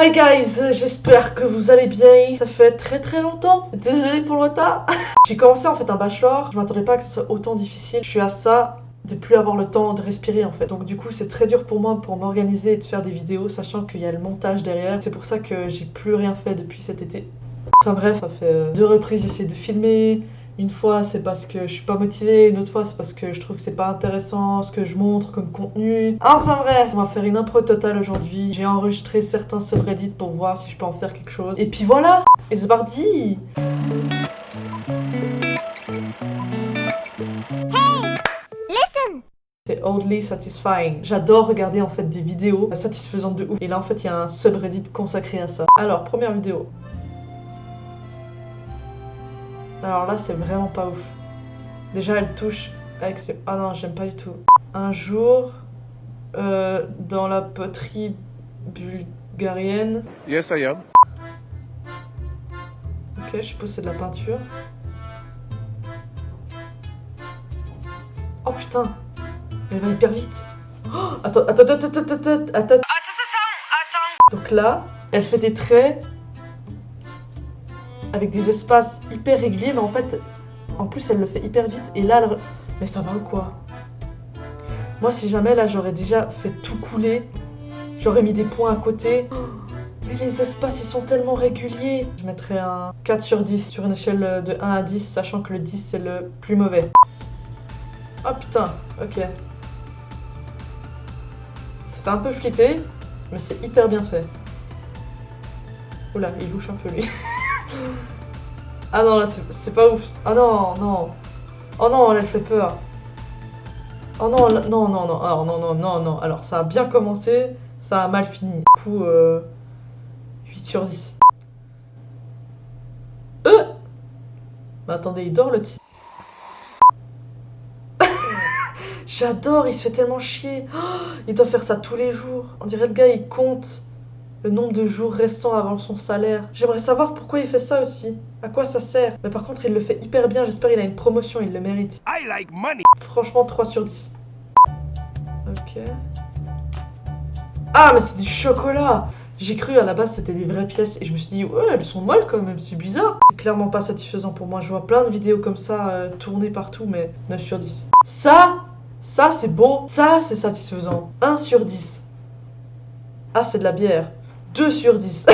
Hi guys, j'espère que vous allez bien. Ça fait très longtemps. Désolée pour le retard. J'ai commencé en fait un bachelor. Je m'attendais pas que ce soit autant difficile. Je suis à ça de plus avoir le temps de respirer en fait. Donc du coup c'est très dur pour moi pour m'organiser et de faire des vidéos, sachant qu'il y a le montage derrière. C'est pour ça que j'ai plus rien fait depuis cet été. Enfin bref, ça fait 2 reprises j'essaie de filmer. Une fois c'est parce que je suis pas motivée, une autre fois c'est parce que je trouve que c'est pas intéressant ce que je montre comme contenu. Enfin bref, on va faire une impro totale aujourd'hui. J'ai enregistré certains subreddits pour voir si je peux en faire quelque chose. Et puis voilà, et c'est parti. C'est oddly satisfying. J'adore regarder en fait des vidéos satisfaisantes de ouf. Et là en fait il y a un subreddit consacré à ça. Alors, première vidéo. Alors là c'est vraiment pas ouf. Déjà elle touche avec ses... Ah non, j'aime pas du tout. Un jour, dans la poterie bulgarienne... Yes, I am. Ok, je suppose que c'est de la peinture. Oh putain, elle va hyper vite. Oh, attends. Donc là, elle fait des traits avec des espaces hyper réguliers, mais en fait, en plus, elle le fait hyper vite. Et là, elle... Mais ça va ou quoi? Moi, si jamais, là, j'aurais déjà fait tout couler. J'aurais mis des points à côté. Oh, mais les espaces, ils sont tellement réguliers. Je mettrais un 4 sur 10 sur une échelle de 1 à 10, sachant que le 10, c'est le plus mauvais. Oh putain, ok. Ça fait un peu flipper, mais c'est hyper bien fait. Oula, il louche un peu, lui. Ah non, là, c'est pas ouf. Ah non, non. Oh non, là, elle fait peur. Oh non, là, non. Alors, non. Alors, ça a bien commencé, ça a mal fini. Du coup, 8 sur 10. Mais attendez, il dort, le type. J'adore, il se fait tellement chier. Oh, il doit faire ça tous les jours. On dirait le gars, il compte le nombre de jours restants avant son salaire. J'aimerais savoir pourquoi il fait ça aussi. À quoi ça sert? Mais par contre, il le fait hyper bien. J'espère qu'il a une promotion, il le mérite. I like money. Franchement, 3 sur 10. Ok. Ah, mais c'est du chocolat! J'ai cru à la base c'était des vraies pièces et je me suis dit ouais, elles sont molles quand même, c'est bizarre. C'est clairement pas satisfaisant pour moi. Je vois plein de vidéos comme ça tournées partout, mais 9 sur 10. Ça c'est beau, ça c'est satisfaisant. 1 sur 10. Ah, c'est de la bière. 2 sur 10.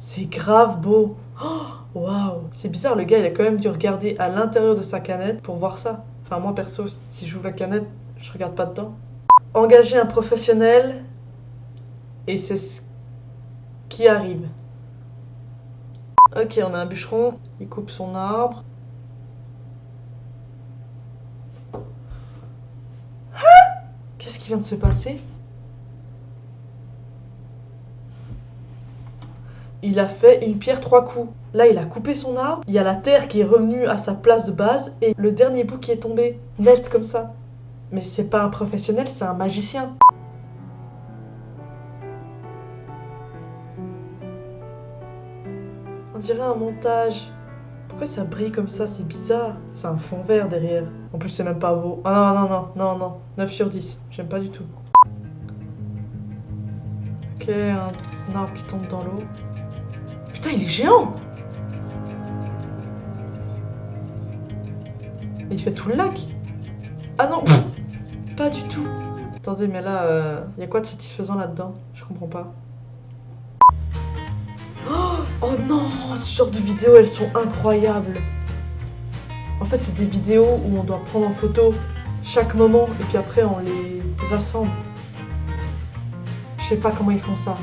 C'est grave beau. Oh, waouh. C'est bizarre, le gars il a quand même dû regarder à l'intérieur de sa canette pour voir ça. Enfin, moi perso, si j'ouvre la canette, je regarde pas dedans. Engager un professionnel, et c'est ce qui arrive. Ok, on a un bûcheron, il coupe son arbre. Qu'est-ce qui vient de se passer? Il a fait une pierre 3 coups. Là, il a coupé son arbre, il y a la terre qui est revenue à sa place de base, et le dernier bout qui est tombé, net comme ça. Mais c'est pas un professionnel, c'est un magicien. On dirait un montage. Pourquoi ça brille comme ça? C'est bizarre. C'est un fond vert derrière. En plus, c'est même pas beau. Ah non. 9 sur 10. J'aime pas du tout. Ok, un arbre qui tombe dans l'eau. Putain, il est géant! Il fait tout le lac. Ah non, pas du tout. Attendez, mais là, y a quoi de satisfaisant là-dedans? Je comprends pas. Oh non, ce genre de vidéos, elles sont incroyables. En fait, c'est des vidéos où on doit prendre en photo chaque moment et puis après on les assemble. Je sais pas comment ils font ça.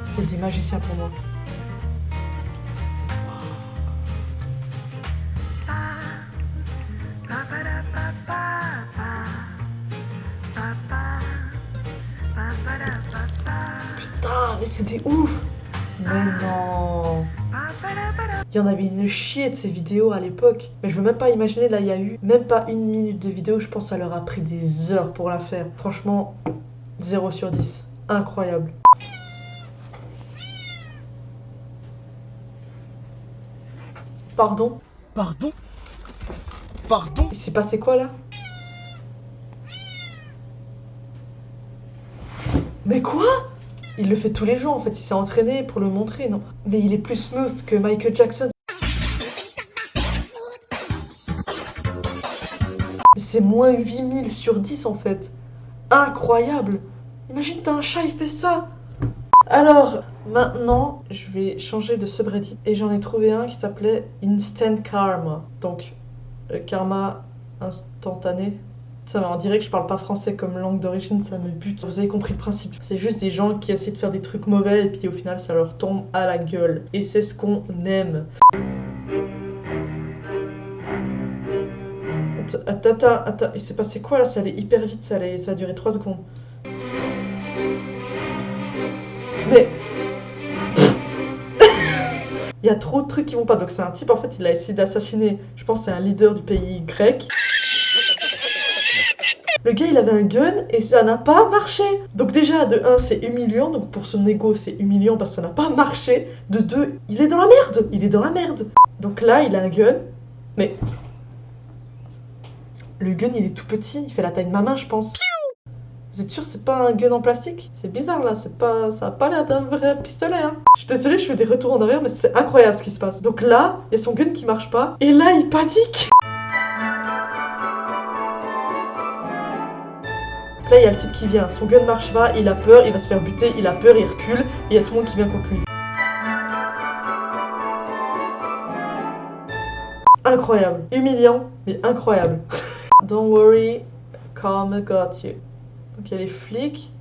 C'est des magiciens pour moi. Putain, mais c'est des ouf! Mais non! Il y en avait une chier de ces vidéos à l'époque. Mais je veux même pas imaginer, là il y a eu même pas 1 minute de vidéo. Je pense que ça leur a pris des heures pour la faire. Franchement, 0 sur 10. Incroyable. Pardon? Pardon? Il s'est passé quoi là? Mais quoi? Il le fait tous les jours en fait, il s'est entraîné pour le montrer, non? Mais il est plus smooth que Michael Jackson. Mais c'est moins 8000 sur 10 en fait. Incroyable! Imagine t'as un chat, il fait ça! Alors, maintenant, je vais changer de subreddit et j'en ai trouvé un qui s'appelait Instant Karma. Donc, karma instantané. Ça on dirait que je parle pas français comme langue d'origine, ça me bute. Vous avez compris le principe. C'est juste des gens qui essaient de faire des trucs mauvais et puis au final ça leur tombe à la gueule. Et c'est ce qu'on aime. Attends, il s'est passé quoi là? Ça allait hyper vite, ça a duré 3 secondes. Mais... Il y a trop de trucs qui vont pas. Donc c'est un type en fait, il a essayé d'assassiner, je pense c'est un leader du pays grec. Le gars il avait un gun et ça n'a pas marché. Donc déjà de 1 c'est humiliant, donc pour son ego c'est humiliant parce que ça n'a pas marché. De 2 il est dans la merde, il est dans la merde. Donc là il a un gun, mais le gun il est tout petit, il fait la taille de ma main je pense. Vous êtes sûr c'est pas un gun en plastique? C'est bizarre là, c'est pas, ça a pas l'air d'un vrai pistolet hein. Je suis désolée, je fais des retours en arrière mais c'est incroyable ce qui se passe. Donc là, il y a son gun qui marche pas et là il panique. Là il y a le type qui vient, son gun marche pas, il a peur, il va se faire buter, il a peur, il recule et il y a tout le monde qui vient contre lui. Incroyable, humiliant mais incroyable. Don't worry, karma got you. Donc il y a les flics.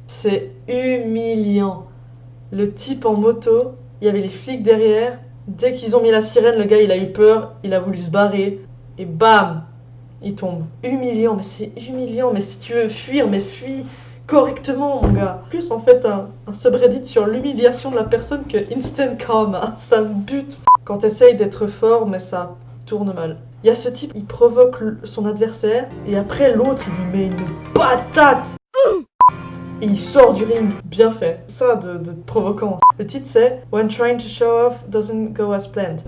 C'est humiliant. Le type en moto, il y avait les flics derrière. Dès qu'ils ont mis la sirène, le gars il a eu peur, il a voulu se barrer. Et bam, il tombe. Humiliant, mais c'est humiliant. Mais si tu veux fuir, mais fuis correctement mon gars. Plus en fait un subreddit sur l'humiliation de la personne que Instant Karma. Ça me bute. Quand t'essayes d'être fort, mais ça tourne mal. Il y a ce type, il provoque son adversaire et après l'autre il lui met une patate. Et il sort du ring. Bien fait. Ça de provoquant. Le titre c'est When trying to show off doesn't go as planned.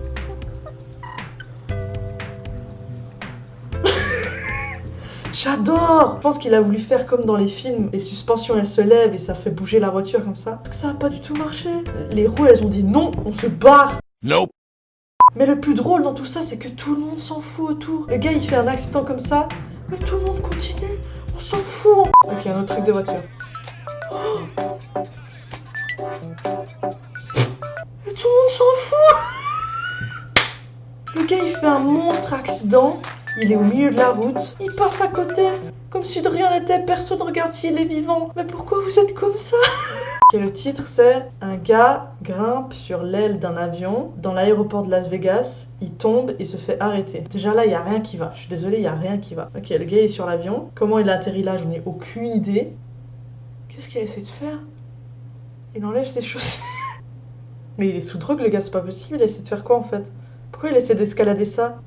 J'adore! Je pense qu'il a voulu faire comme dans les films. Les suspensions elles se lèvent et ça fait bouger la voiture comme ça. Ça a pas du tout marché. Les roues elles ont dit non, on se barre. Nope. Mais le plus drôle dans tout ça c'est que tout le monde s'en fout autour. Le gars il fait un accident comme ça, mais tout le monde continue. On s'en fout. Ok, un autre truc de voiture. Oh. Et tout le monde s'en fout. Le gars il fait un monstre accident. Il est au milieu de la route, il passe à côté, comme si de rien n'était, personne regarde s'il est vivant. Mais pourquoi vous êtes comme ça? Et le titre c'est un gars grimpe sur l'aile d'un avion dans l'aéroport de Las Vegas, il tombe et se fait arrêter. Déjà là il n'y a rien qui va, je suis désolée, il n'y a rien qui va. Ok, le gars est sur l'avion, comment il a atterri là, j'en ai aucune idée. Qu'est-ce qu'il a essayé de faire? Il enlève ses chaussures. Mais il est sous drogue le gars, c'est pas possible, il essaie de faire quoi en fait? Pourquoi il essaie d'escalader ça?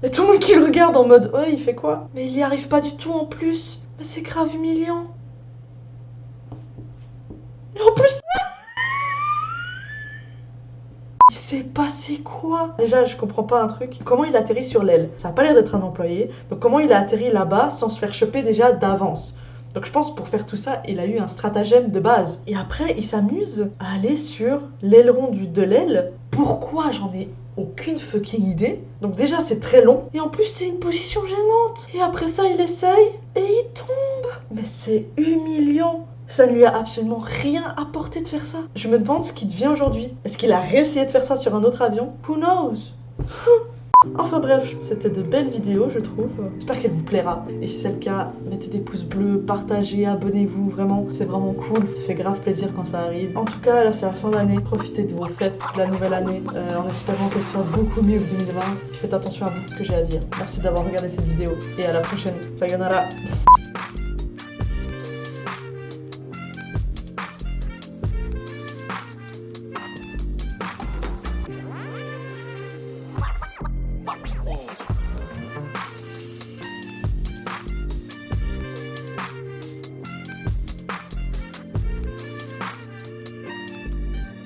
Et tout le monde qui le regarde en mode « Ouais, il fait quoi ?» Mais il y arrive pas du tout en plus. Mais c'est grave humiliant. Et en plus... Il s'est passé quoi? Déjà, je comprends pas un truc. Comment il atterrit sur l'aile? Ça a pas l'air d'être un employé. Donc comment il a atterri là-bas sans se faire choper déjà d'avance? Donc je pense pour faire tout ça, il a eu un stratagème de base. Et après, il s'amuse à aller sur l'aileron de l'aile. Pourquoi? J'en ai aucune fucking idée. Donc déjà c'est très long. Et en plus c'est une position gênante. Et après ça il essaye et il tombe. Mais c'est humiliant. Ça ne lui a absolument rien apporté de faire ça. Je me demande ce qu'il devient aujourd'hui. Est-ce qu'il a réessayé de faire ça sur un autre avion? Who knows? Enfin bref, c'était de belles vidéos je trouve. J'espère qu'elle vous plaira. Et si c'est le cas, mettez des pouces bleus, partagez, abonnez-vous, vraiment, c'est vraiment cool. Ça fait grave plaisir quand ça arrive. En tout cas, là c'est la fin d'année. Profitez de vos fêtes de la nouvelle année en espérant qu'elle soit beaucoup mieux que 2020. Faites attention à vous, ce que j'ai à dire. Merci d'avoir regardé cette vidéo et à la prochaine. Sayonara.